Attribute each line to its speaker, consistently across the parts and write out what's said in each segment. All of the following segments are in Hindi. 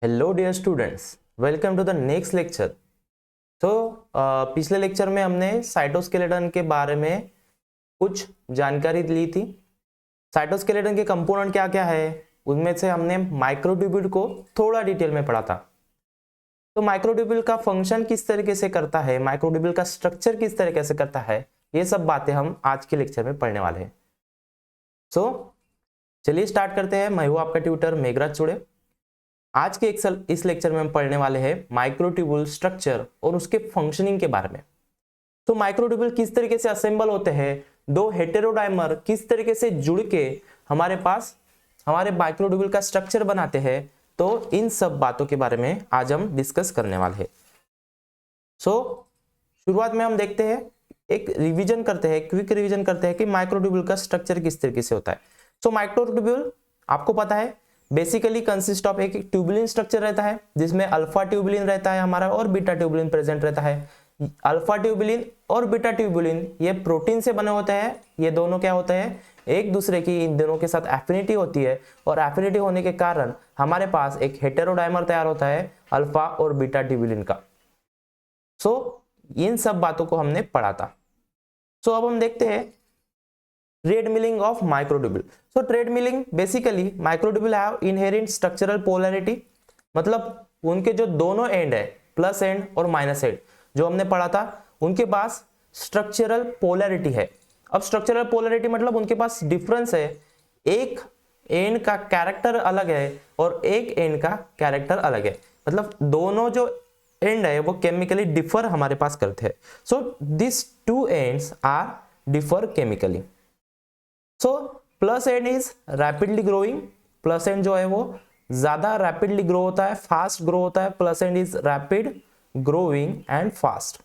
Speaker 1: Hello dear students, welcome to the next lecture. तो पिछले लेक्चर में हमने साइटोस्केलेटन के बारे में कुछ जानकारी ली थी। साइटोस्केलेटन के कंपोनेंट क्या क्या है, उनमें से हमने माइक्रोट्यूब्यूल को थोड़ा डिटेल में पढ़ा था। तो माइक्रोट्यूब्यूल का फंक्शन किस तरीके से करता है, माइक्रोट्यूब्यूल का स्ट्रक्चर किस तरीके से करता है, ये सब बातें हम आज के लेक्चर में पढ़ने वाले हैं। चलिए स्टार्ट करते हैं। मैं हूँ आपका ट्यूटर मेघराज चुड़े। आज के इस लेक्चर में हम पढ़ने वाले हैं माइक्रोट्यूब्यूल स्ट्रक्चर और उसके फंक्शनिंग के बारे में। तो माइक्रोट्यूब्यूल किस तरीके से असेंबल होते हैं, दो हेटेरोडाइमर किस तरीके से जुड़ के हमारे पास हमारे माइक्रोट्यूब्यूल का स्ट्रक्चर बनाते हैं, तो इन सब बातों के बारे में आज हम डिस्कस करने वाले हैं। शुरुआत में हम देखते हैं, एक रिवीजन करते हैं, क्विक रिवीजन करते हैं कि माइक्रोट्यूब्यूल का स्ट्रक्चर किस तरीके से होता है। माइक्रोट्यूब्यूल आपको पता है बेसिकली कंसिस्ट ऑफ एक ट्यूबुलिन स्ट्रक्चर रहता है, जिसमें अल्फा ट्यूबुलिन रहता है हमारा और बीटा ट्यूबुलिन प्रेजेंट रहता है। अल्फा ट्यूबुलिन और बीटा ट्यूबुलिन ये प्रोटीन से बने होते हैं। ये दोनों क्या होते हैं, एक दूसरे की इन दोनों के साथ एफिनिटी होती है और एफिनिटी होने के कारण हमारे पास एक हेटेरोडाइमर तैयार होता है अल्फा और बीटा ट्यूबुलिन का। इन सब बातों को हमने पढ़ा था। अब हम देखते हैं treadmilling of microtubule. Treadmilling basically microtubule have inherent structural polarity, मतलब उनके जो दोनों एंड है, प्लस एंड और माइनस एंड, जो हमने पढ़ा था, उनके पास स्ट्रक्चरल पोलैरिटी है। अब स्ट्रक्चरल पोलैरिटी मतलब उनके पास डिफरेंस है, एक एंड का कैरेक्टर अलग है और एक एंड का कैरेक्टर अलग है, मतलब दोनों जो एंड है वो केमिकली डिफर हमारे पास करते हैं। This two ends are differ chemically. Plus end is rapidly growing, plus end जो है वो ज्यादा रैपिडली ग्रो होता है, फास्ट ग्रो होता है। Plus end is rapid growing and fast.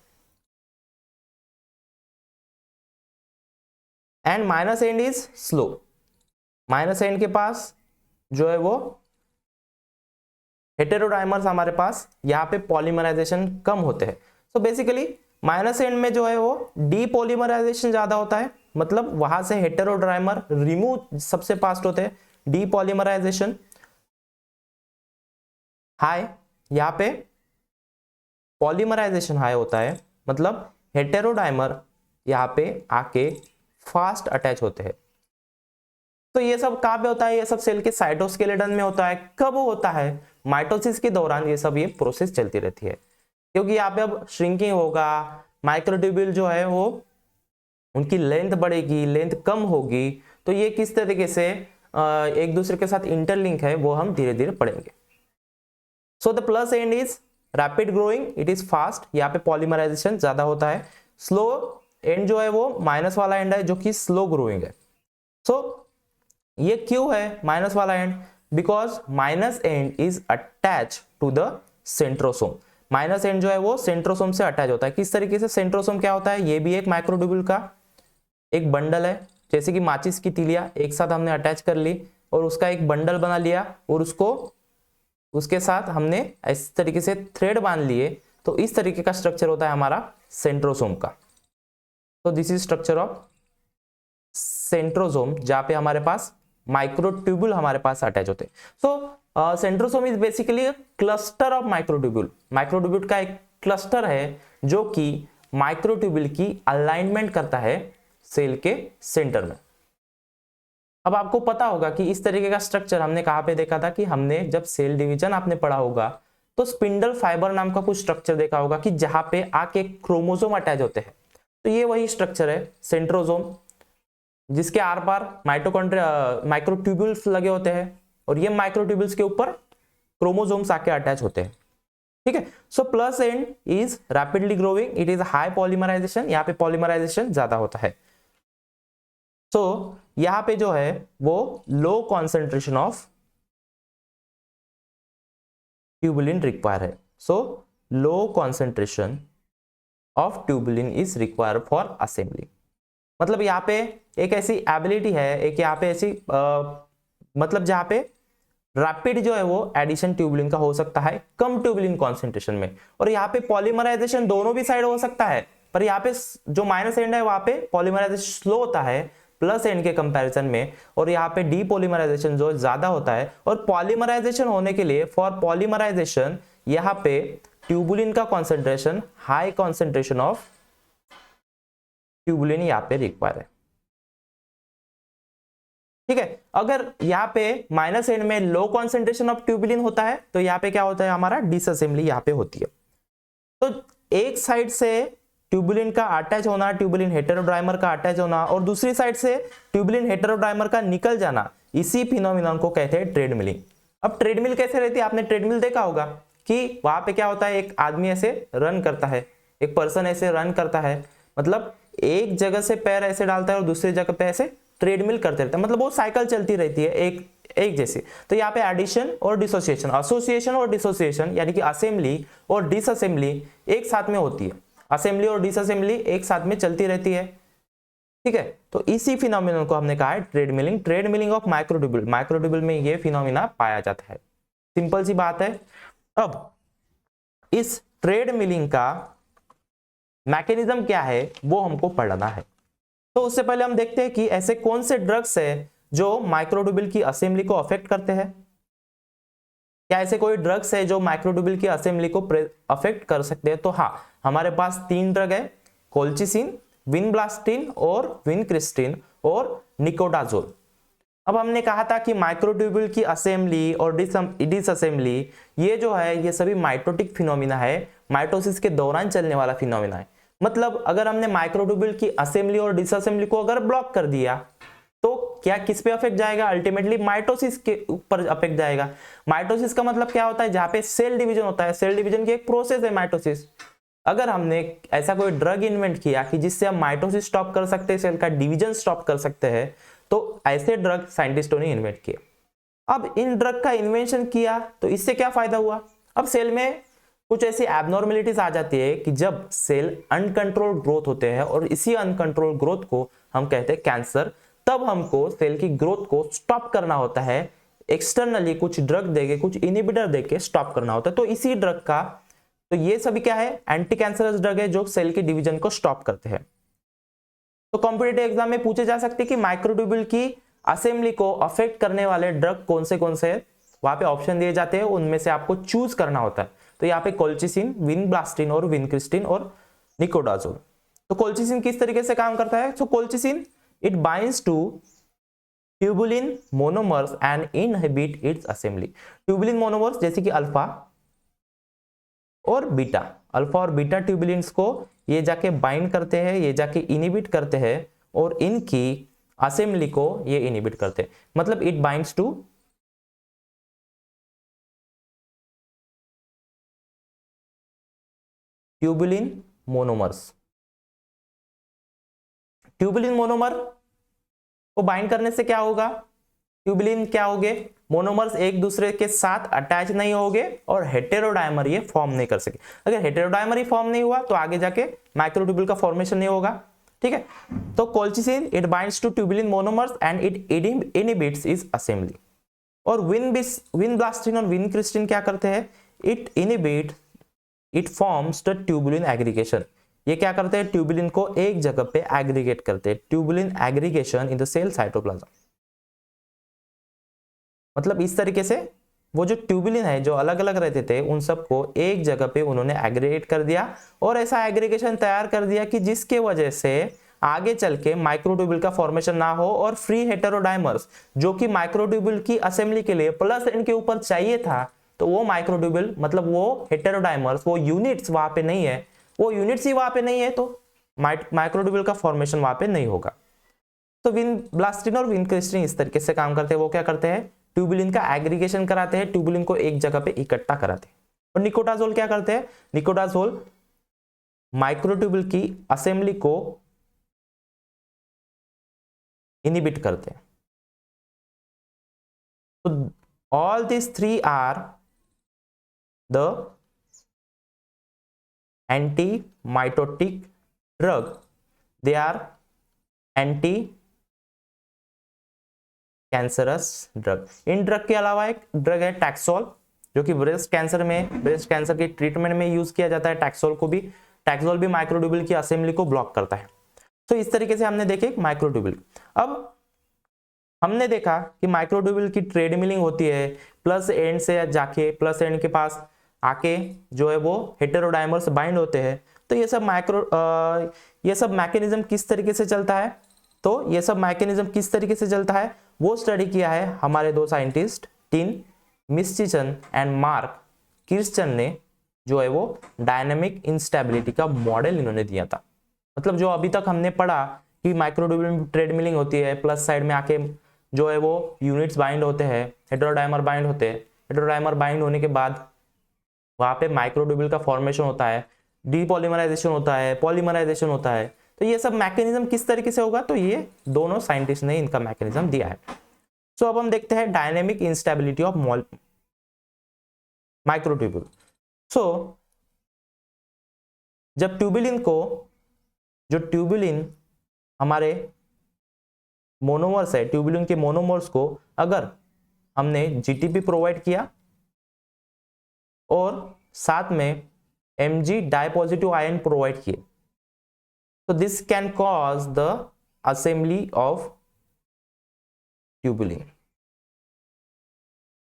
Speaker 1: And minus end is slow, minus and के पास जो है वो हेटेरोडाइमर्स हमारे पास यहाँ पे पॉलीमराइजेशन कम होते हैं। बेसिकली माइनस एंड में जो है वो डीपॉलीमराइजेशन ज्यादा होता है, मतलब वहां से हेटेरोडाइमर रिमूव सबसे फास्ट होते हैं। डीपॉलीमराइजेशन हाई, यहाँ पे पॉलीमराइजेशन हाई होता है, मतलब हेटेरोडाइमर यहाँ पे आके फास्ट अटैच होते हैं। तो ये सब कहाँ पे होता है, ये सब सेल के साइटोस्केलेटन में होता है। कब होता है, माइटोसिस के दौरान ये सब प्रोसेस चलती रहती है, क्योंकि यहाँ पे अब श्रिंकिंग होगा, माइक्रोट्यूब्यूल जो है वो उनकी लेंथ बढ़ेगी, लेंथ कम होगी, तो ये किस तरीके से एक दूसरे के साथ इंटरलिंक है वो हम धीरे धीरे पढ़ेंगे। The plus end is rapid growing, it is fast, यहाँ पे पॉलीमराइजेशन ज्यादा होता है। स्लो एंड जो है वो माइनस वाला एंड है जो कि स्लो ग्रोइंग है। ये क्यों है माइनस वाला end, because minus end is attach to the centrosome. Minus end जो है वो सेंट्रोसोम से अटैच होता है। किस तरीके से, सेंट्रोसोम क्या होता है, ये भी एक माइक्रोट्यूब्यूल का एक बंडल है, जैसे कि माचिस की तीलियां एक साथ हमने अटैच कर ली और उसका एक बंडल बना लिया और उसके साथ हमने इस तरीके से थ्रेड बांध लिए, तो इस तरीके का स्ट्रक्चर होता है हमारा सेंट्रोसोम का। This is structure of centrosome, जहां पे हमारे पास माइक्रोट्यूब्यूल हमारे पास अटैच होते हैं। Centrosome is basically cluster of microtubule. Microtubule का एक क्लस्टर है जो कि माइक्रोट्यूब्यूल की अलाइनमेंट करता है सेल के सेंटर में। अब आपको पता होगा कि इस तरीके का स्ट्रक्चर हमने कहां पे देखा था, कि हमने जब सेल डिवीजन आपने पढ़ा होगा तो स्पिंडल फाइबर नाम का कुछ स्ट्रक्चर देखा होगा कि जहां पे आके क्रोमोसोम अटैच होते हैं। तो ये वही स्ट्रक्चर है सेंट्रोसोम, जिसके आर पार माइक्रोट्यूब्यूल्स लगे होते हैं और ये माइक्रोट्यूब्यूल्स के ऊपर क्रोमोसोम्स आके अटैच होते हैं। ठीक है। Plus end is rapidly growing, it is high polymerisation, यहाँ पे पॉलीमराइजेशन ज्यादा होता है। यहाँ पे जो है वो low concentration of tubulin require है। Low concentration of tubulin is required for assembly, मतलब यहाँ पे एक ऐसी एबिलिटी है, एक यहाँ पे ऐसी मतलब जहाँ पे रैपिड जो है वो एडिशन ट्यूबुलिन का हो सकता है कम ट्यूबुलिन कॉन्सेंट्रेशन में, और यहाँ पे पॉलीमराइजेशन दोनों भी साइड हो सकता है, पर यहाँ पे जो माइनस एंड है वहां पे पॉलीमराइजेशन स्लो होता है, प्लस एंड के कंपैरिजन में, और यहाँ पे डीपॉलीमराइजेशन जो ज्यादा होता है। और पॉलीमराइजेशन होने के लिए, फॉर पॉलीमराइजेशन यहाँ पे ट्यूबुलिन का concentration, high concentration of tubulin यहाँ पे रिक्वायर है। ठीक है, अगर यहाँ पे माइनस एंड में लो कॉन्सेंट्रेशन ऑफ ट्यूबुलिन होता है तो यहाँ पे क्या होता है, हमारा डिसअसेंबली यहाँ पे होती है। तो एक साइड से ट्यूबुलिन का अटैच होना, ट्यूबुलिन हेटेरोडाइमर का अटैच होना, और दूसरी साइड से ट्यूबुलिन हेटेरोडाइमर का निकल जाना, इसी फिनोमिनन को कहते हैं ट्रेडमिलिंग। अब ट्रेडमिल कैसे रहती है, आपने ट्रेडमिल देखा होगा कि वहां पे क्या होता है, एक आदमी ऐसे रन करता है, एक पर्सन ऐसे रन करता है, मतलब एक जगह से पैर ऐसे डालता है और दूसरी जगह पे ऐसे ट्रेडमिल करते रहता है, मतलब वो साइकिल चलती रहती है एक जैसी। तो यहाँ पे एडिशन और डिसोसिएशन, एसोसिएशन और डिसोसिएशन, यानी कि असेंबली और डिसअसेंबली एक साथ में होती है, असेंबली और डिसअसेंबली एक साथ में चलती रहती है। ठीक है, तो इसी फिनोमिनन को हमने कहा है treadmilling, treadmilling of microtubule. Microtubule में ये फिनोमिना पाया जाता है, सिंपल सी बात है। अब इस ट्रेडमिलिंग का मैकेनिज्म क्या है वो हमको पढ़ना है। तो उससे पहले हम देखते हैं कि ऐसे कौन से ड्रग्स है जो माइक्रोट्यूबुल की असेंबली को अफेक्ट करते हैं। क्या ऐसे कोई ड्रग्स है जो माइक्रोट्यूबुल की असेंबली को अफेक्ट कर सकते हैं? तो हाँ, हमारे पास 3 ड्रग है, कोल्चिसिन, विनब्लास्टिन और विनक्रिस्टिन और निकोडाजोल। अब हमने कहा था कि माइक्रोट्यूबुल की असेंबली और डिसअसेंबली ये जो है ये सभी माइटोटिक फिनोमिना है, माइटोसिस के दौरान चलने वाला फिनोमिना है। मतलब अगर हमने माइक्रोट्यूबुल की असेंबली और डिसअसेंबली को अगर ब्लॉक कर दिया तो क्या किस पे अफेक्ट जाएगा? अल्टीमेटली माइटोसिस के ऊपर अफेक्ट जाएगा। माइटोसिस का मतलब क्या होता है? जहां पे सेल डिवीजन होता है, सेल डिवीजन की एक प्रोसेस है माइटोसिस। अगर हमने ऐसा कोई ड्रग इन्वेंट किया कि जिससे हम माइटोसिस स्टॉप कर सकते हैं, सेल का डिवीजन स्टॉप कर सकते हैं, तो ऐसे ड्रग साइंटिस्टों ने इन्वेंट किए। अब इन ड्रग का इन्वेंशन किया तो इससे क्या फायदा हुआ? अब सेल में कुछ ऐसी एबनॉर्मेलिटीज आ जाती है कि जब सेल अनकंट्रोल्ड ग्रोथ होते हैं और इसी अनकंट्रोल्ड ग्रोथ को हम कहते हैं कैंसर, तब हमको सेल की ग्रोथ को स्टॉप करना होता है, एक्सटर्नली कुछ ड्रग देके, कुछ इनहिबिटर देके स्टॉप करना होता है। तो इसी ड्रग का, तो ये सभी क्या है? एंटी कैंसरस ड्रग है जो सेल की डिवीजन को स्टॉप करते हैं। तो कॉम्पिटिटिव एग्जाम में पूछे जा सकते हैं कि माइक्रोट्यूबुल की असेंबली को अफेक्ट करने वाले ड्रग कौन से हैं, वहां पे ऑप्शन दिए जाते हैं, उनमें से आपको चूज करना होता है। तो यहाँ पे कोल्चिसिन, विनब्लास्टिन और विनक्रिस्टिन और निकोडाजोल। तो कोल्चिसिन किस तरीके से काम करता है? So colchicine it binds to tubulin monomers and inhibit its assembly. Tubulin monomers जैसे कि अल्फा और बीटा, अल्फा और बीटा ट्यूबुलिन्स को ये जाके बाइंड करते हैं, ये जाके इनहिबिट करते हैं और इनकी असेंबली को ये इनहिबिट करते हैं। मतलब it binds to tubulin monomers. Tubulin monomer को बाइंड करने से क्या होगा? ट्यूबुलिन क्या होगे? मोनोमर्स एक दूसरे के साथ अटैच नहीं होंगे और हेटेरोडाइमर ये फॉर्म नहीं कर सके। अगर हेटेरोडाइमर ही फॉर्म नहीं हुआ तो आगे जाके माइक्रोट्यूबुल का फॉर्मेशन नहीं होगा। ठीक है, तो colchicine it binds to tubulin monomers and it inhibits is assembly. और विनब्लास्टिन और विनक्रिस्टिन क्या करते हैं? It inhibit, it forms the tubulin aggregation. ये क्या करते हैं? ट्यूबुलिन को एक जगह पे एग्रीगेट करते हैं, tubulin aggregation in the cell cytoplasm. मतलब इस तरीके से वो जो ट्यूबुलिन है जो अलग अलग रहते थे उन सबको एक जगह पे उन्होंने एग्रीगेट कर दिया और ऐसा एग्रीगेशन तैयार कर दिया कि जिसके वजह से आगे चल के माइक्रोट्यूबुल का फॉर्मेशन ना हो और फ्री हेटेरोडाइमर्स जो कि माइक्रोट्यूबुल की असेंबली के लिए प्लस एंड के ऊपर चाहिए था, तो वो माइक्रोट्यूबुल मतलब वो हेटेरोडाइमर्स, वो यूनिट्स वहां पे नहीं है, वो यूनिट्स ही वहां पे नहीं है, तो माइक्रोट्यूबुल का फॉर्मेशन वहां पे नहीं होगा। तो विनब्लास्टिन और विनक्रिस्टिन इस तरीके से काम करते हैं। वो क्या करते हैं? ट्यूबुलिन का एग्रीगेशन कराते हैं, ट्यूबुलिन को एक जगह पे इकट्ठा कराते हैं। और निकोडाजोल क्या करते हैं? निकोडाजोल माइक्रोट्यूबुल की असेंबली को इनहिबिट करते हैं। तो all this three are the anti mitotic drug, they are anti cancerous drug. इन ड्रग के अलावा एक ड्रग है टैक्सोल, जो कि ब्रेस्ट कैंसर के ट्रीटमेंट में यूज किया जाता है। टैक्सोल भी माइक्रोट्यूबुल की असेंबली को ब्लॉक करता है। तो इस तरीके से हमने देखे माइक्रोट्यूबुल। अब हमने देखा कि माइक्रोट्यूबुल की ट्रेड मिलिंग होती है, प्लस एंड से जाके प्लस एंड के पास आके जो है वो हेटेरोडाइमर्स बाइंड होते हैं। तो ये सब मैकेनिज्म किस तरीके से चलता है, तो ये सब मैकेनिज्म किस तरीके से चलता है वो स्टडी किया है हमारे दो साइंटिस्ट टिन मिस्चिसन एंड मार्क किर्स्चन ने, जो है वो डायनेमिक इंस्टेबिलिटी का मॉडल इन्होंने दिया था। मतलब जो अभी तक हमने पढ़ा कि माइक्रोट्यूबुल में ट्रेड मिलिंग होती है, प्लस साइड में आके जो है वो यूनिट्स बाइंड होते हैं, हेटेरोडाइमर बाइंड होते हैं, हेटेरोडाइमर बाइंड होने के बाद वहां पे माइक्रोट्यूबुल का फॉर्मेशन होता है, डीपॉलीमराइजेशन होता है, पॉलीमराइजेशन होता है। तो ये सब मैकेनिज्म किस तरीके से होगा, तो ये दोनों साइंटिस्ट ने इनका मैकेनिज्म दिया है। सो अब हम देखते हैं डायनेमिक इंस्टेबिलिटी ऑफ माइक्रोट्यूबुल। सो जब ट्यूबुलिन हमारे मोनोमर्स है, ट्यूबुलिन के मोनोमर्स को अगर हमने जीटीपी प्रोवाइड किया और साथ में Mg डाइपॉजिटिव आयन प्रोवाइड किए, तो this can cause the assembly of tubulin.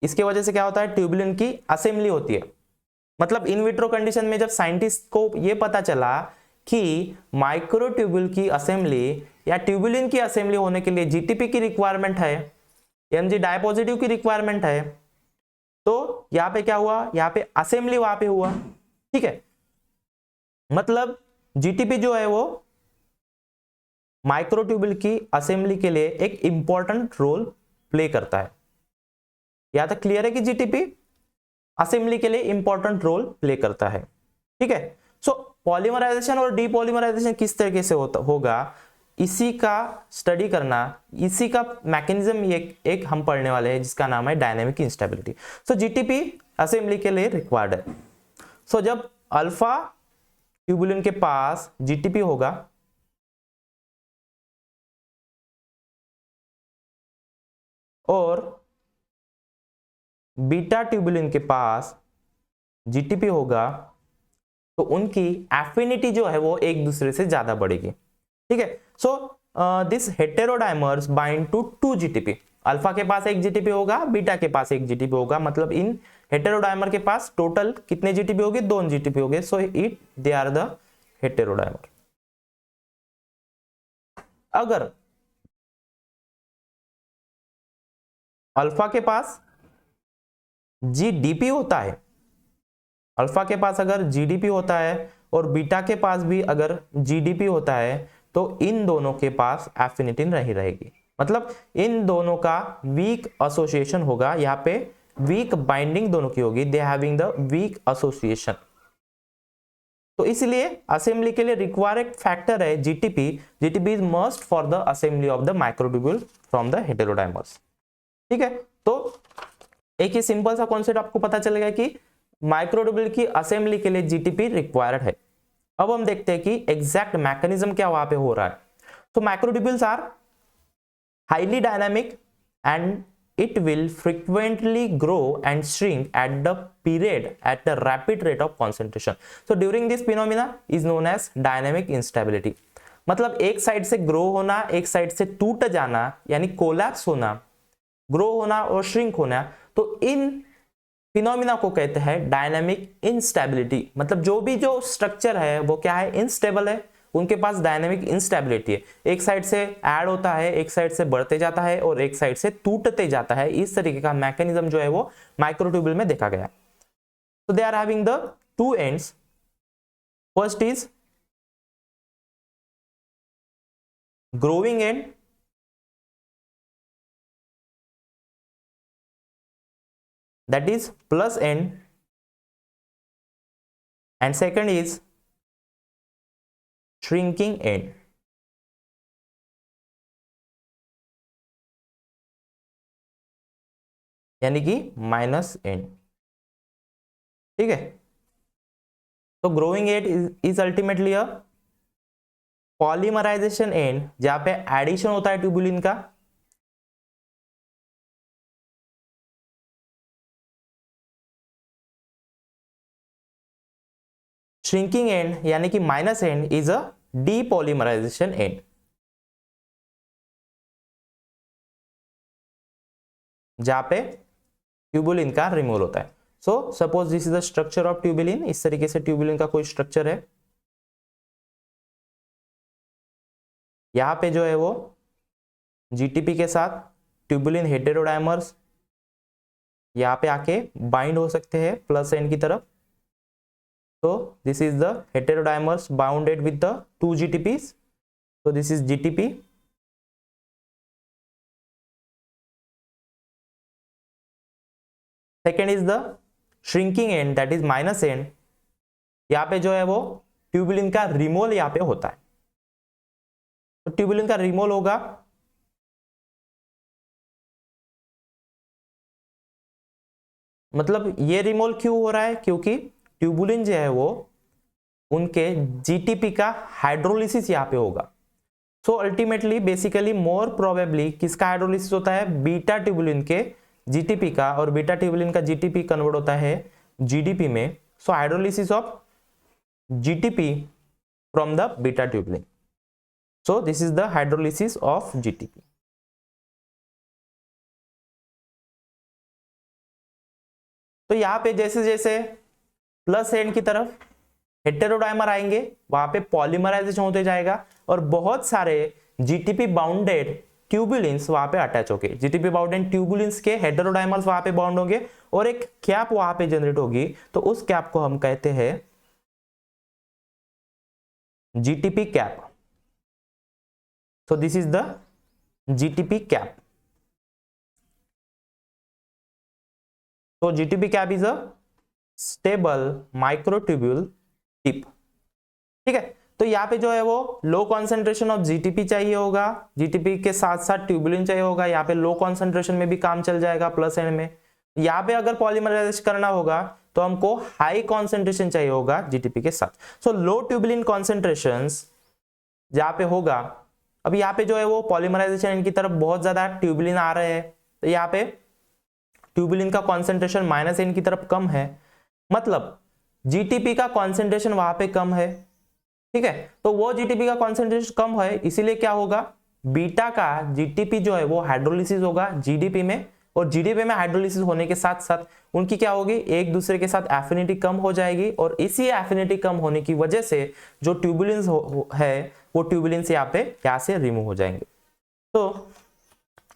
Speaker 1: इसके वजह से क्या होता है, ट्यूबुलिन की असेंबली होती है। मतलब इन विट्रो कंडीशन में जब साइंटिस्ट को यह पता चला कि माइक्रोट्यूबुल की असेंबली या ट्यूबुलिन की असेंबली होने के लिए जीटीपी की रिक्वायरमेंट है, Mg डाइपॉजिटिव की रिक्वायरमेंट है, तो यहां पे क्या हुआ, यहां पे असेंबली वहां पे हुआ। ठीक है, मतलब जीटीपी जो है वो माइक्रोट्यूबुल की असेंबली के लिए एक इंपॉर्टेंट रोल प्ले करता है। यहां तक क्लियर है कि जीटीपी असेंबली के लिए इंपॉर्टेंट रोल प्ले करता है। ठीक है, सो पॉलीमराइजेशन और डीपॉलीमराइजेशन किस तरीके से होगा, इसी का स्टडी करना, इसी का मैकेनिज्म एक हम पढ़ने वाले हैं जिसका नाम है डायनेमिक इंस्टेबिलिटी। सो जीटीपी असेंबली के लिए रिक्वायर्ड है। सो जब अल्फा ट्यूबुलिन के पास जीटीपी होगा और बीटा ट्यूबुलिन के पास जीटीपी होगा, तो उनकी एफिनिटी जो है वो एक दूसरे से ज्यादा बढ़ेगी। ठीक है, so this heterodimers bind to 2 GTP. Alpha के पास एक जीटीपी होगा, बीटा के पास एक जीटीपी होगा, मतलब इन हेटेरोडाइमर के पास टोटल कितने जीटीपी होगी, 2 जीटीपी होंगे। सो दे आर द हेटेरोडाइमर। अगर अल्फा के पास जीडीपी होता है, अल्फा के पास अगर जीडीपी होता है और बीटा के पास भी अगर जीडीपी होता है, तो इन दोनों के पास एफिनिटी नहीं रहेगी। मतलब इन दोनों का वीक एसोसिएशन होगा, यहाँ पे वीक बाइंडिंग दोनों की होगी, they having the weak association. तो इसलिए असेंबली के लिए रिक्वायर्ड फैक्टर है GTP. GTP is must for the assembly of the microtubule from the heterodimers. ठीक है, तो एक ही सिंपल सा कॉन्सेप्ट आपको पता चलेगा कि माइक्रोट्यूबुल की असेंबली के लिए जीटीपी रिक्वायर्ड है। अब हम देखते हैं कि एग्जैक्ट मैकेनिज्म क्या वहां पे हो रहा है। तो microtubules are highly dynamic and it will frequently grow and shrink at the rapid rate of concentration. So during this phenomena is known as dynamic instability. मतलब एक साइड से ग्रो होना, एक साइड से टूट जाना, यानी कोलैप्स होना, ग्रो होना और श्रिंक होना, तो इन फिनोमिना को कहते हैं डायनामिक इंस्टेबिलिटी। मतलब जो स्ट्रक्चर है वो क्या है, इनस्टेबल है, उनके पास डायनामिक इंस्टेबिलिटी है। एक साइड से ऐड होता है, एक साइड से बढ़ते जाता है और एक साइड से टूटते जाता है। इस तरीके का मैकेनिज्म जो है वो माइक्रोट्यूबुल में देखा गया। तो they are having the 2 ends. First is growing end, that is plus end, and second is shrinking end, यानी कि माइनस एंड। ठीक है, तो growing end is ultimately a polymerisation end, जहां पे एडिशन होता है ट्यूबुलिन का, श्रिंकिंग एंड यानी कि minus end is a depolymerisation and, जहां पे ट्यूबुलिन का रिमूवल होता है। So suppose this is the structure of tubulin, इस तरीके से ट्यूबुलिन का कोई स्ट्रक्चर है। यहां पे जो है वो जीटीपी के साथ ट्यूबुलिन हेटेरोडाइमर्स यहाँ पे आके बाइंड हो सकते हैं प्लस एंड की तरफ। तो this is the heterodimers bounded with the 2 GTPs, so this is GTP। Second is the shrinking end, that is minus end. यहाँ पे जो है वो ट्यूबुलिन का रिमूवल यहाँ पे होता है। तो ट्यूबुलिन का रिमूवल होगा, मतलब ये रिमूवल क्यों हो रहा है, क्योंकि ट्यूबुलिन जो है वो उनके जीटीपी का हाइड्रोलिसिस यहाँ पे होगा। So ultimately basically more probably किसका हाइड्रोलिसिस होता है, बीटा ट्यूबुलिन के जीटीपी का, और बीटा ट्यूबुलिन का जीटीपी कन्वर्ट होता है जीडीपी में। So hydrolysis of GTP from the beta tubulin, so this is the hydrolysis of GTP. तो यहां पे जैसे जैसे प्लस एंड की तरफ हेटेरोडाइमर आएंगे वहां पे पॉलीमराइजेशन होते जाएगा और बहुत सारे जीटीपी बाउंडेड ट्यूबुलिन्स वहां पे अटैच होंगे। जीटीपी बाउंडेड ट्यूबुलिन्स के हेटेरोडाइमर्स वहां पे बाउंड होंगे और एक कैप वहां पे जनरेट होगी, तो उस कैप को हम कहते हैं GTP cap. So this is the GTP cap. So GTP cap is a stable microtubule tip, ठीक है। तो यहाँ पे जो है वो लो कॉन्सेंट्रेशन ऑफ जीटीपी चाहिए होगा, जीटीपी के साथ साथ ट्यूबुलिन चाहिए होगा। यहाँ पे लो कॉन्सेंट्रेशन में भी काम चल जाएगा प्लस एंड में। यहाँ पे अगर पॉलीमराइजेशन करना होगा तो हमको हाई कॉन्सेंट्रेशन चाहिए होगा जीटीपी के साथ। सो लो ट्यूबुलिन कॉन्सेंट्रेशंस जहाँ पे होगा, अब यहाँ पे जो है वो पॉलीमराइजेशन इनकी तरफ बहुत ज्यादा ट्यूबुलिन आ रहे हैं, तो यहाँ पे ट्यूबुलिन का कॉन्सेंट्रेशन माइनस एन की तरफ कम है, मतलब जीटीपी का कॉन्सेंट्रेशन वहां पे कम है, ठीक है। तो वो जीटीपी का कॉन्सेंट्रेशन कम है, इसीलिए क्या होगा, बीटा का जीटीपी जो है वो हाइड्रोलिसिस होगा जीडीपी में, और जीडीपी में हाइड्रोलिसिस होने के साथ साथ उनकी क्या होगी, एक दूसरे के साथ एफिनिटी कम हो जाएगी, और इसी एफिनिटी कम होने की वजह से जो ट्यूबुलिन्स है वो ट्यूबुलिन्स यहाँ से रिमूव हो जाएंगे। तो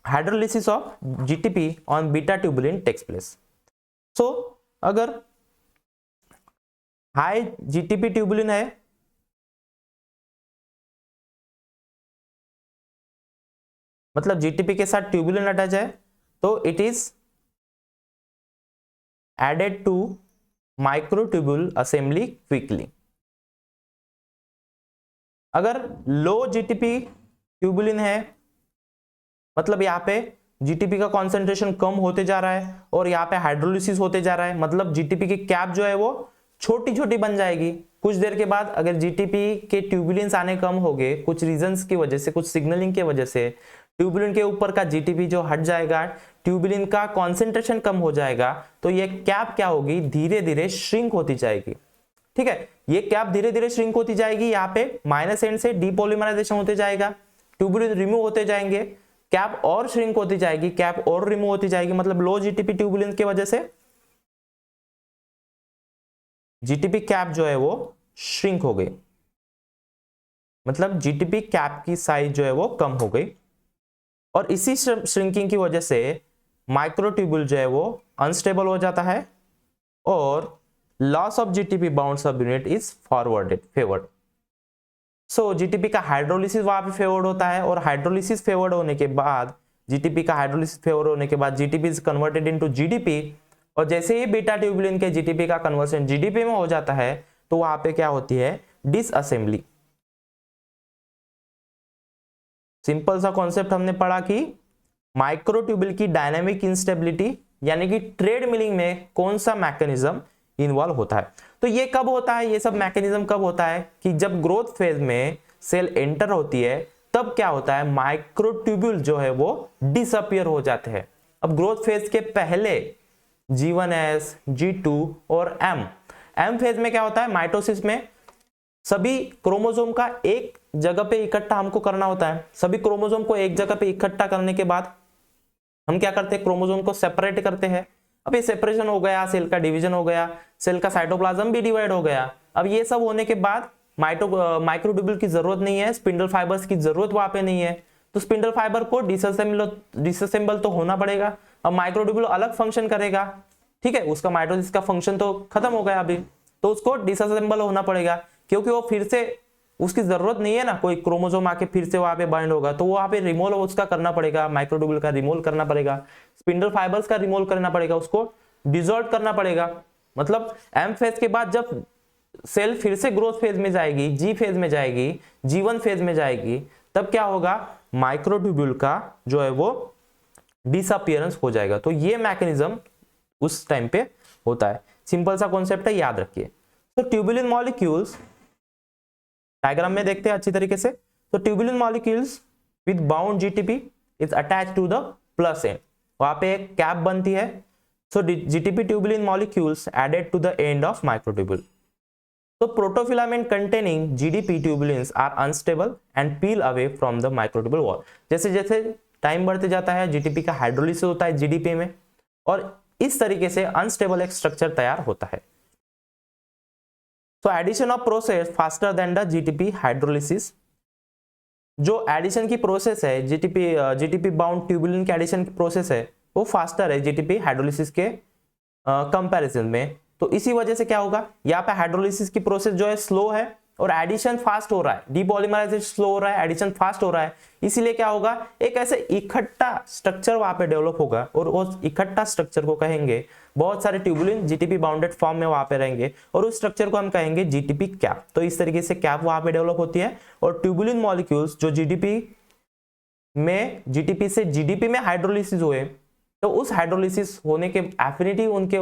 Speaker 1: hydrolysis of GTP on beta tubulin takes place. So अगर हाई जीटीपी ट्यूबुलिन है, मतलब जीटीपी के साथ ट्यूबुलिन अटैच है, तो it is added to microtubule assembly quickly. अगर लो जीटीपी ट्यूबुलिन है, मतलब यहाँ पे जीटीपी का कॉन्सेंट्रेशन कम होते जा रहा है और यहाँ पे हाइड्रोलिसिस होते जा रहा है, मतलब जीटीपी की कैप जो है वो छोटी छोटी बन जाएगी। कुछ देर के बाद अगर जीटीपी के ट्यूबुलिन्स आने कम हो गए, कुछ रीजंस की वजह से, कुछ सिग्नलिंग की वजह से ट्यूबुलिन के ऊपर का जीटीपी जो हट जाएगा, ट्यूबुलिन का कॉन्सेंट्रेशन कम हो जाएगा, तो ये कैप क्या होगी, धीरे धीरे श्रिंक होती जाएगी, ठीक है। ये कैप धीरे धीरे श्रिंक होती जाएगी, यहाँ पे माइनस एंड से डीपॉलीमराइजेशन होते जाएगा, ट्यूबुलिन रिमूव होते जाएंगे, कैप और श्रिंक होती जाएगी, कैप और रिमूव होती जाएगी, मतलब लो जीटीपी ट्यूबुलिन की वजह से जीटीपी कैप जो है वो श्रिंक हो गई, मतलब जीटीपी कैप की साइज जो है वो कम हो गई, और इसी श्रिंकिंग की वजह से माइक्रोट्यूबुल जो है वो अनस्टेबल हो जाता है और लॉस ऑफ जीटीपी बाउंड सब unit is favoured. So GTP का हाइड्रोलिसिस वहां पे फेवर्ड होता है, और हाइड्रोलिसिस फेवर्ड होने के बाद जीटीपी का हाइड्रोलिसिस फेवर्ड होने के बाद GTP is converted into GDP, और जैसे ही बीटा ट्यूबुलिन के जीटीपी का कन्वर्जन जीडीपी में हो जाता है तो वहां पे क्या होती है, डिसअसेंबली। सिंपल सा कॉन्सेप्ट हमने पढ़ा कि माइक्रोट्यूबुल की डायनामिक इंस्टेबिलिटी यानी कि ट्रेड मिलिंग में कौन सा मैकेनिज्म इन्वॉल्व होता है। तो ये कब होता है, ये सब मैकेनिज्म कब होता है कि जब ग्रोथ फेज में सेल एंटर होती है, तब क्या होता है, माइक्रोट्यूबुल जो है वो डिसअपियर हो जाते हैं। अब ग्रोथ फेज के पहले G1S, G2 और M फेज में क्या होता है, माइटोसिस में सभी क्रोमोसोम का एक जगह पे इकट्ठा हमको करना होता है। सभी क्रोमोसोम को एक जगह पे इकट्ठा करने के बाद हम क्या करते हैं, क्रोमोसोम को सेपरेट करते हैं। अब ये सेपरेशन हो गया, सेल का डिवीजन हो गया, सेल का साइटोप्लाज्म भी डिवाइड हो गया। अब ये सब होने के बाद माइक्रोट्यूब्यूल की जरूरत नहीं है, स्पिंडल फाइबर्स की जरूरत वहां पे नहीं है, तो स्पिंडल फाइबर को डिसअसेंबल तो होना पड़ेगा। अब माइक्रोट्यूब्यूल अलग फंक्शन करेगा, ठीक है, उसका माइटोसिस का फंक्शन तो खत्म हो गया अभी, तो उसको डिसअसेंबल होना पड़ेगा, क्योंकि वो फिर से उसकी जरूरत नहीं है ना, कोई क्रोमोसोम आके फिर से वहां पे बाइंड होगा, तो वहां पे रिमूवल उसका करना पड़ेगा, माइक्रोट्यूब्यूल का रिमूवल करना पड़ेगा, स्पिंडल फाइबर्स का रिमूवल करना पड़ेगा, उसको डिसॉल्व करना पड़ेगा। मतलब एम फेज के बाद जब सेल फिर से ग्रोथ फेज में जाएगी, जी फेज में जाएगी, G1 फेज में जाएगी, तब क्या होगा, माइक्रोट्यूब्यूल का जो है वो डिसअपियरेंस हो जाएगा। तो ये मैकेनिज्म उस टाइम पे होता है। सिंपल सा कॉन्सेप्ट है, याद रखिए। तो ट्यूबुलिन मॉलिक्यूल्स डायग्राम में देखते हैं अच्छी तरीके से। तो tubulin molecules with bound GTP is attached to the plus end, वहां पे एक कैप बनती है। So GTP tubulin molecules added to the end of microtubule. So protofilament containing GDP tubulins are unstable and peel away from the microtubule wall। जैसे जैसे टाइम बढ़ते जाता है, जीटीपी का हाइड्रोलिसिस होता है जीडीपी में, और इस तरीके से अनस्टेबल एक स्ट्रक्चर तैयार होता है। So addition of process faster than the GTP hydrolysis। जो एडिशन की प्रोसेस है, जीटीपी बाउंड ट्यूबुलिन के एडिशन की प्रोसेस है, वो फास्टर है जीटीपी हाइड्रोलिसिस के कंपैरिजन में। तो इसी वजह से क्या होगा, यहाँ पे हाइड्रोलिसिस की प्रोसेस जो है स्लो है और एडिशन फास्ट हो रहा है, डीपॉलीमराइजेशन स्लो हो रहा है, एडिशन फास्ट हो रहा है। इसीलिए क्या होगा, एक ऐसे इकट्ठा स्ट्रक्चर वहां पे डेवलप होगा, और उस इकट्ठा स्ट्रक्चर को कहेंगे, बहुत सारे ट्यूबुलिन जीटीपी बाउंडेड फॉर्म में वहां पे रहेंगे, और उस स्ट्रक्चर को हम कहेंगे जीटीपी कैप। तो इस तरीके से कैप वहां पे डेवलप होती है, और ट्यूबुलिन मॉलिक्यूल्स जो जीटीपी से जीडीपी में हाइड्रोलिसिस हुए, तो उस हाइड्रोलिसिस होने के एफिनिटी उनके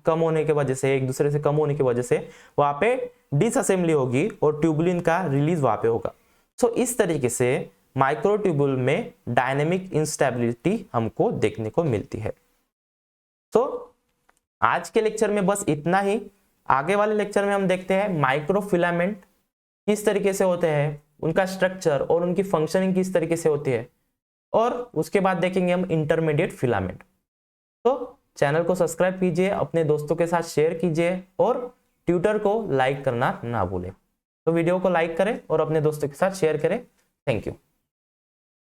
Speaker 1: कम होने के वजह से, एक दूसरे से कम होने की वजह से वहां पे डिसअसेंबली होगी और ट्यूबुलिन का रिलीज वहां पे होगा। सो इस तरीके से माइक्रोट्यूब्यूल में डायनेमिक इंस्टेबिलिटी हमको देखने को मिलती है। तो आज के लेक्चर में बस इतना ही। आगे वाले लेक्चर में हम देखते हैं माइक्रोफिलामेंट किस तरीके से होते हैं, उनका स्ट्रक्चर और उनकी फंक्शनिंग किस तरीके से होती है, और उसके बाद देखेंगे हम इंटरमीडिएट फिलामेंट। तो चैनल को सब्सक्राइब कीजिए, अपने दोस्तों के साथ शेयर कीजिए, और ट्विटर को लाइक करना ना भूलें। तो वीडियो को लाइक करें और अपने दोस्तों के साथ शेयर करें। Thank you.